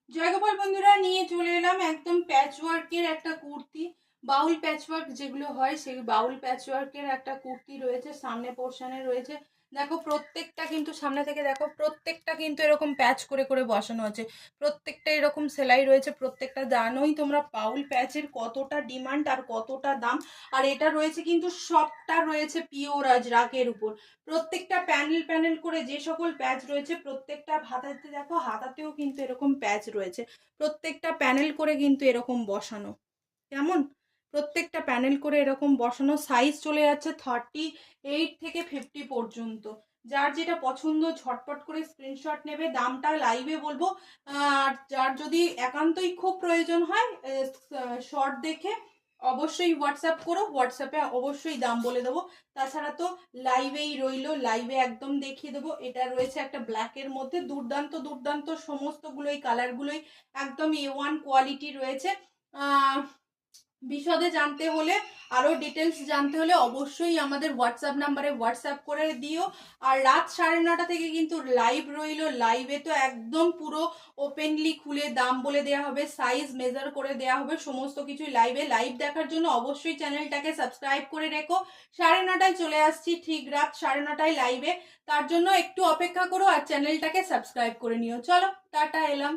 জয়গোপাল বন্ধুরা, নিয়ে চলে এলাম একদম প্যাচওয়ার্কের একটা কুর্তি। বাউল প্যাচওয়ার্ক যেগুলো হয় সেই বাউল প্যাচওয়ার্কের একটা কুর্তি রয়েছে, সামনে পোর্শনে রয়েছে। দেখো প্রত্যেকটা কিন্তু সামনে থেকে দেখো, প্রত্যেকটা কিন্তু এরকম প্যাচ করে করে বসানো আছে, প্রত্যেকটা এরকম সেলাই রয়েছে। প্রত্যেকটা জানোই তোমরা বাউল প্যাচের কতটা ডিমান্ড আর কতটা দাম। আর এটা রয়েছে কিন্তু সবটা রয়েছে পিওর আজরাকের উপর। প্রত্যেকটা প্যানেল প্যানেল করে যে সকল প্যাচ রয়েছে, প্রত্যেকটা হাতাতে দেখো, হাতাতেও কিন্তু এরকম প্যাচ রয়েছে। প্রত্যেকটা প্যানেল করে কিন্তু এরকম বসানো, কেমন, প্রত্যেকটা প্যানেল করে এরকম বসানো। সাইজ চলে যাচ্ছে 38 থেকে 50 পর্যন্ত। যার যেটা পছন্দ ঝটপট করে স্ক্রিনশট নেবে, দামটা লাইভে বলবো। আর যার যদি একান্তই খুব প্রয়োজন হয়, শর্ট দেখে অবশ্যই হোয়াটসঅ্যাপ করো, হোয়াটসঅ্যাপে অবশ্যই দাম বলে দেবো। তাছাড়া তো লাইভেই রইলো, লাইভে একদম দেখিয়ে দেবো। এটা রয়েছে একটা ব্ল্যাকের মধ্যে, দুর্দান্ত দুর্দান্ত সমস্তগুলোই কালারগুলোই একদম A1 কোয়ালিটি রয়েছে। বিশদে জানতে হলে, আরো ডিটেলস জানতে হলে অবশ্যই আমাদের হোয়াটসঅ্যাপ নাম্বারে হোয়াটসঅ্যাপ করে দিও। আর রাত 9:30 থেকে কিন্তু লাইভ রইল, লাইভে তো একদম পুরো ওপেনলি খুলে দাম বলে দেওয়া হবে, সাইজ মেজার করে দেওয়া হবে, সমস্ত কিছুই লাইভে। লাইভ দেখার জন্য অবশ্যই চ্যানেলটাকে সাবস্ক্রাইব করে রেখো। 9:30 চলে আসছি, ঠিক রাত 9:30 লাইভে। তার জন্য একটু অপেক্ষা করো আর চ্যানেলটাকে সাবস্ক্রাইব করে নিও। চলো, টাটা, এলাম।